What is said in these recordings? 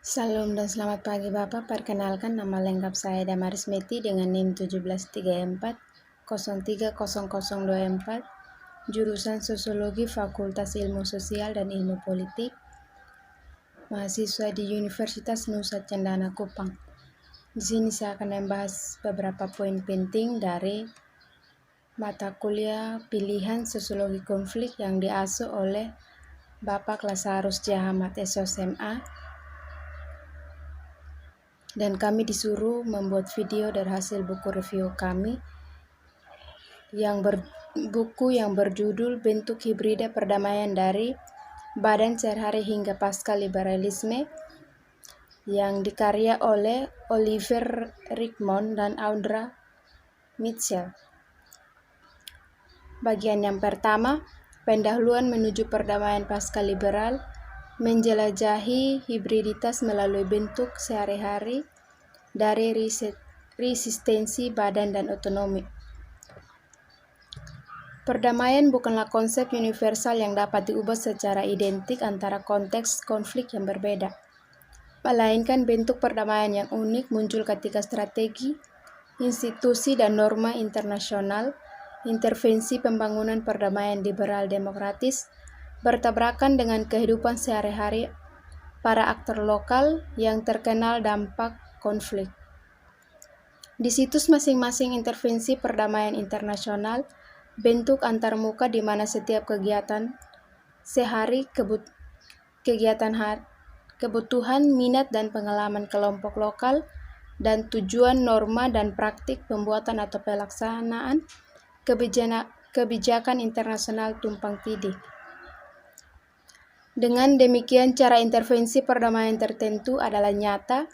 Salam dan selamat pagi Bapak, perkenalkan nama lengkap saya Damaris Meti dengan NIM 1734 030024, jurusan Sosiologi Fakultas Ilmu Sosial dan Ilmu Politik, mahasiswa di Universitas Nusa Cendana Kupang. Di sini saya akan membahas beberapa poin penting dari mata kuliah pilihan Sosiologi Konflik yang diasuh oleh Bapak Lazarus Jahamad SOSMA. Dan kami disuruh membuat video dari hasil buku review kami buku yang berjudul Bentuk Hibrida Perdamaian dari Badan Sehari-hari hingga Pasca Liberalisme yang dikarya oleh Oliver Rickmond dan Audra Mitchell. Bagian yang pertama, pendahuluan menuju perdamaian pasca liberal, menjelajahi hibriditas melalui bentuk sehari-hari dari resistensi badan dan otonomi. Perdamaian bukanlah konsep universal yang dapat diubah secara identik antara konteks konflik yang berbeda, melainkan bentuk perdamaian yang unik muncul ketika strategi, institusi, dan norma internasional, intervensi pembangunan perdamaian liberal demokratis bertabrakan dengan kehidupan sehari-hari para aktor lokal yang terkenal dampak konflik. Di situs masing-masing intervensi perdamaian internasional, bentuk antarmuka di mana setiap kegiatan sehari kebutuhan, minat, dan pengalaman kelompok lokal dan tujuan norma dan praktik pembuatan atau pelaksanaan kebijakan internasional tumpang tindih. Dengan demikian, cara intervensi perdamaian tertentu adalah nyata,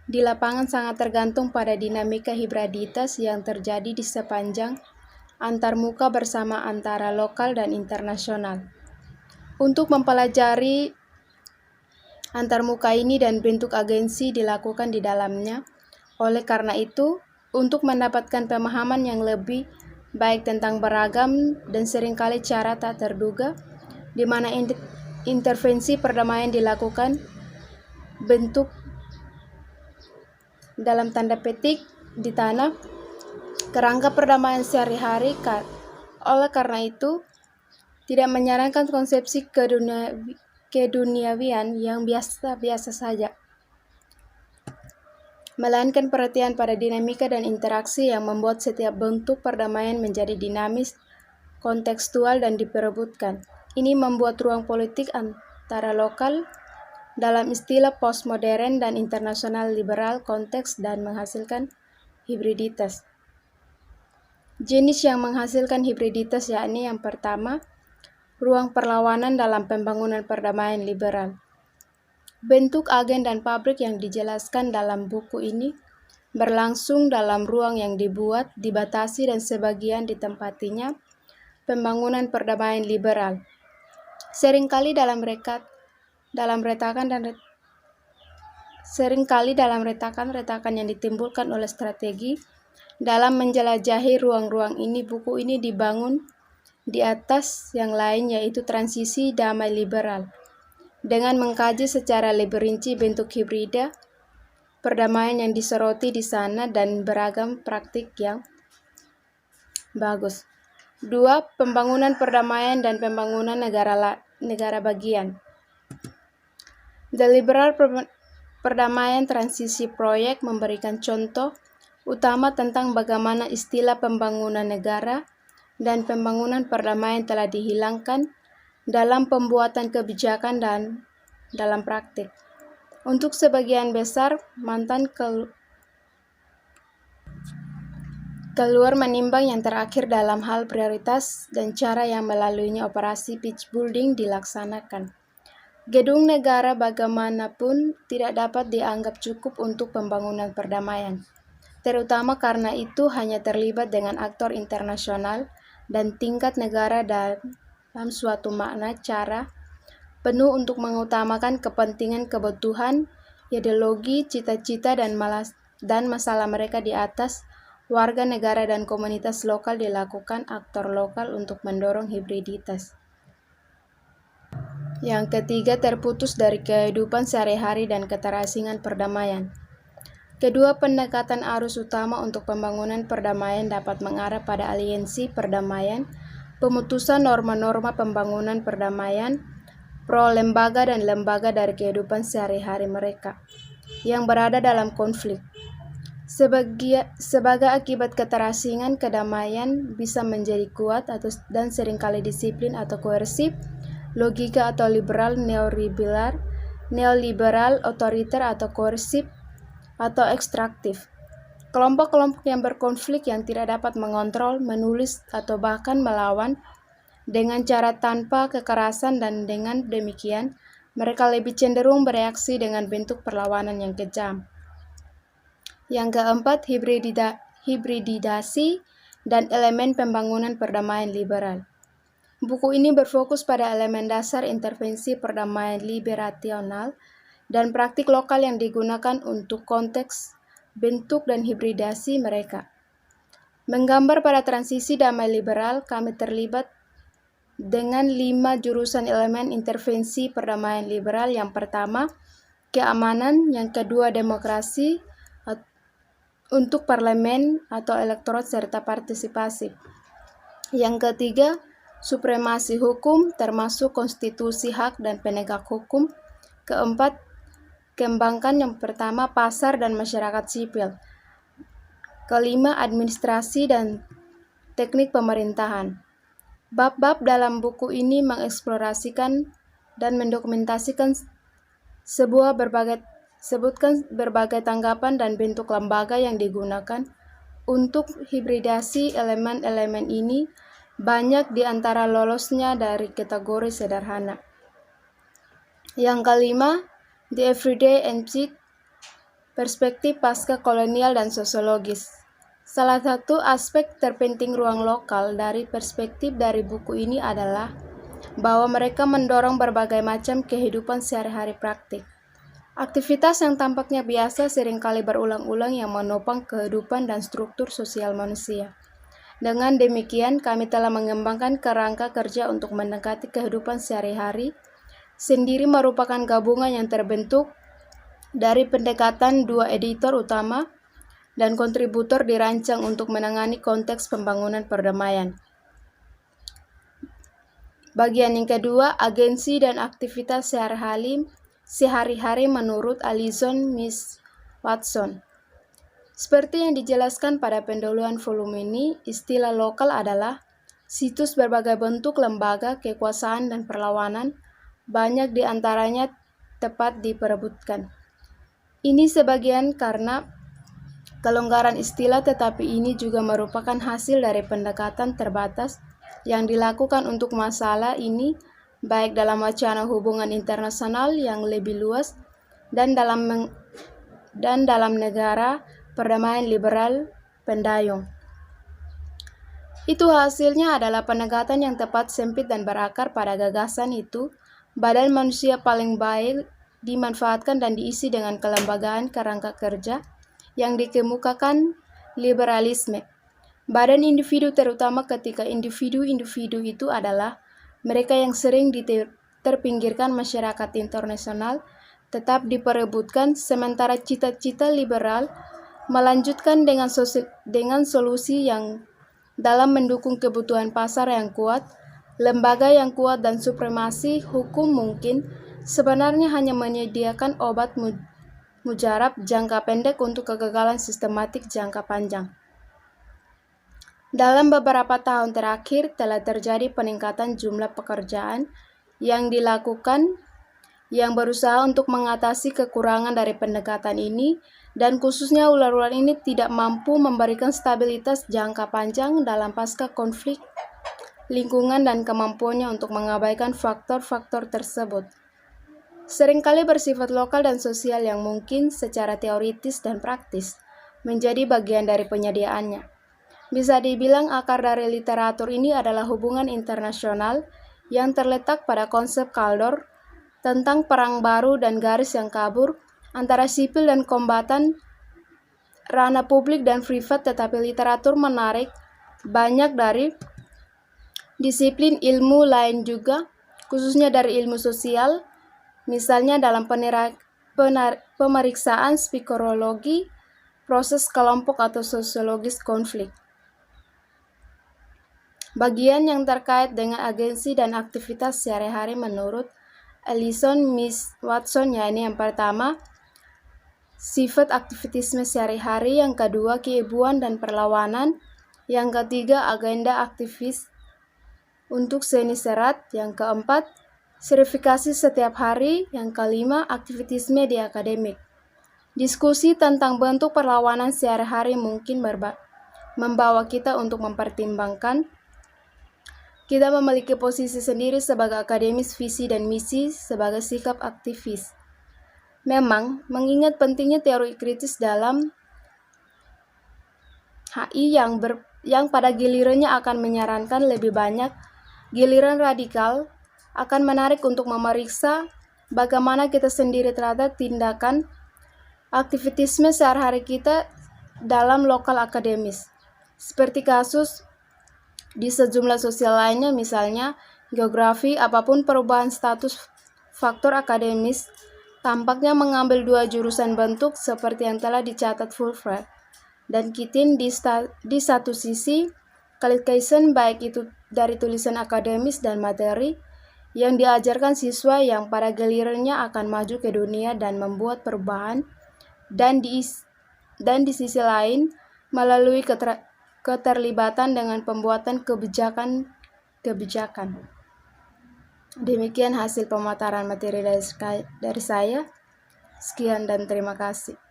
di lapangan sangat tergantung pada dinamika hibriditas yang terjadi di sepanjang antarmuka bersama antara lokal dan internasional. Untuk mempelajari antarmuka ini dan bentuk agensi dilakukan di dalamnya, oleh karena itu, untuk mendapatkan pemahaman yang lebih baik tentang beragam dan seringkali cara tak terduga, di mana intervensi perdamaian dilakukan bentuk dalam tanda petik di tanah kerangka perdamaian sehari-hari. Oleh karena itu, tidak menyarankan konsepsi keduniawian yang biasa-biasa saja, melainkan perhatian pada dinamika dan interaksi yang membuat setiap bentuk perdamaian menjadi dinamis, kontekstual, dan diperebutkan. Ini membuat ruang politik antara lokal dalam istilah postmodern dan internasional liberal konteks dan menghasilkan hibriditas. Jenis yang menghasilkan hibriditas yakni yang pertama, ruang perlawanan dalam pembangunan perdamaian liberal. Bentuk agen dan pabrik yang dijelaskan dalam buku ini berlangsung dalam ruang yang dibuat, dibatasi, dan sebagian ditempatinya pembangunan perdamaian liberal. Seringkali dalam retakan yang ditimbulkan oleh strategi dalam menjelajahi ruang-ruang ini. Buku ini dibangun di atas yang lain, yaitu transisi damai liberal, dengan mengkaji secara lebih rinci bentuk hibrida perdamaian yang disoroti di sana dan beragam praktik yang bagus. 2. Pembangunan perdamaian dan pembangunan negara bagian. The Liberal Perdamaian Transisi Proyek memberikan contoh utama tentang bagaimana istilah pembangunan negara dan pembangunan perdamaian telah dihilangkan dalam pembuatan kebijakan dan dalam praktik. Untuk sebagian besar, mantan keluar menimbang yang terakhir dalam hal prioritas dan cara yang melaluinya operasi peace building dilaksanakan. Gedung negara bagaimanapun tidak dapat dianggap cukup untuk pembangunan perdamaian, terutama karena itu hanya terlibat dengan aktor internasional dan tingkat negara dalam suatu makna cara penuh untuk mengutamakan kepentingan, kebutuhan, ideologi, cita-cita, dan masalah mereka di atas warga negara dan komunitas lokal. Dilakukan aktor lokal untuk mendorong hibriditas. Yang ketiga, terputus dari kehidupan sehari-hari dan keterasingan perdamaian. Kedua pendekatan arus utama untuk pembangunan perdamaian dapat mengarah pada aliansi perdamaian, pemutusan norma-norma pembangunan perdamaian, pro lembaga dan lembaga dari kehidupan sehari-hari mereka yang berada dalam konflik. Sebagai akibat keterasingan, kedamaian bisa menjadi kuat dan seringkali disiplin atau koersif, logika atau liberal, neoliberal, otoriter atau koersif, atau ekstraktif. Kelompok-kelompok yang berkonflik yang tidak dapat mengontrol, menulis, atau bahkan melawan dengan cara tanpa kekerasan, dan dengan demikian mereka lebih cenderung bereaksi dengan bentuk perlawanan yang kejam. Yang keempat, hibridisasi dan elemen pembangunan perdamaian liberal. Buku ini berfokus pada elemen dasar intervensi perdamaian liberasional dan praktik lokal yang digunakan untuk konteks, bentuk, dan hibridasi mereka. Menggambar pada transisi damai liberal, kami terlibat dengan 5 jurusan elemen intervensi perdamaian liberal. Yang pertama, keamanan. Yang kedua, demokrasi untuk parlemen atau elektorat serta partisipasi. Yang ketiga, supremasi hukum termasuk konstitusi, hak, dan penegak hukum. Keempat, kembangkan yang pertama pasar dan masyarakat sipil. Kelima, administrasi dan teknik pemerintahan. Bab-bab dalam buku ini mengeksplorasikan dan mendokumentasikan sebutkan berbagai tanggapan dan bentuk lembaga yang digunakan untuk hibridasi elemen-elemen ini, banyak di antara lolosnya dari kategori sederhana. Yang kelima, the everyday MC, perspektif pasca kolonial dan sosiologis. Salah satu aspek terpenting ruang lokal dari perspektif dari buku ini adalah bahwa mereka mendorong berbagai macam kehidupan sehari-hari praktik. Aktivitas yang tampaknya biasa seringkali berulang-ulang yang menopang kehidupan dan struktur sosial manusia. Dengan demikian, kami telah mengembangkan kerangka kerja untuk mendekati kehidupan sehari-hari, sendiri merupakan gabungan yang terbentuk dari pendekatan 2 editor utama dan kontributor dirancang untuk menangani konteks pembangunan perdamaian. Bagian yang kedua, agensi dan aktivitas sehari-hari menurut Alison Miss Watson. Seperti yang dijelaskan pada pendahuluan volume ini, istilah lokal adalah situs berbagai bentuk lembaga, kekuasaan, dan perlawanan, banyak di antaranya tepat diperebutkan. Ini sebagian karena kelonggaran istilah, tetapi ini juga merupakan hasil dari pendekatan terbatas yang dilakukan untuk masalah ini, baik dalam wacana hubungan internasional yang lebih luas dan dalam negara perdamaian liberal pendayung. Itu hasilnya adalah pendekatan yang tepat, sempit, dan berakar pada gagasan itu. Badan manusia paling baik dimanfaatkan dan diisi dengan kelembagaan kerangka kerja yang dikemukakan liberalisme. Badan individu, terutama ketika individu-individu itu adalah mereka yang sering terpinggirkan masyarakat internasional, tetap diperebutkan, sementara cita-cita liberal melanjutkan dengan solusi yang dalam mendukung kebutuhan pasar yang kuat, lembaga yang kuat, dan supremasi hukum mungkin sebenarnya hanya menyediakan obat mujarab jangka pendek untuk kegagalan sistematik jangka panjang. Dalam beberapa tahun terakhir telah terjadi peningkatan jumlah pekerjaan yang dilakukan yang berusaha untuk mengatasi kekurangan dari pendekatan ini, dan khususnya ular-ular ini tidak mampu memberikan stabilitas jangka panjang dalam pasca konflik lingkungan dan kemampuannya untuk mengabaikan faktor-faktor tersebut. Seringkali bersifat lokal dan sosial yang mungkin secara teoritis dan praktis menjadi bagian dari penyediaannya. Bisa dibilang akar dari literatur ini adalah hubungan internasional yang terletak pada konsep Kaldor tentang perang baru dan garis yang kabur antara sipil dan kombatan, ranah publik dan privat, tetapi literatur menarik banyak dari disiplin ilmu lain juga khususnya dari ilmu sosial, misalnya dalam pemeriksaan psikologis, proses kelompok atau sosiologis konflik. Bagian yang terkait dengan agensi dan aktivitas sehari-hari menurut Ellison Miss Watson, yakni yang pertama, sifat aktivitisme sehari-hari, yang kedua, keibuan dan perlawanan, yang ketiga, agenda aktivis untuk seni serat, yang keempat, serifikasi setiap hari, yang kelima, aktivitisme di akademik. Diskusi tentang bentuk perlawanan sehari-hari mungkin membawa kita untuk mempertimbangkan kita memiliki posisi sendiri sebagai akademis, visi dan misi sebagai sikap aktivis. Memang, mengingat pentingnya teori kritis dalam HI yang pada gilirannya akan menyarankan lebih banyak giliran radikal, akan menarik untuk memeriksa bagaimana kita sendiri terhadap tindakan aktivitisme sehari-hari kita dalam lokal akademis. Seperti kasus di sejumlah sosial lainnya, misalnya geografi, apapun perubahan status faktor akademis tampaknya mengambil dua jurusan bentuk seperti yang telah dicatat Fulford dan Keating di satu sisi, qualification baik itu dari tulisan akademis dan materi yang diajarkan siswa yang pada gilirannya akan maju ke dunia dan membuat perubahan, dan di sisi lain melalui keterlibatan dengan pembuatan kebijakan. Demikian hasil pemaparan materi dari saya. Sekian dan terima kasih.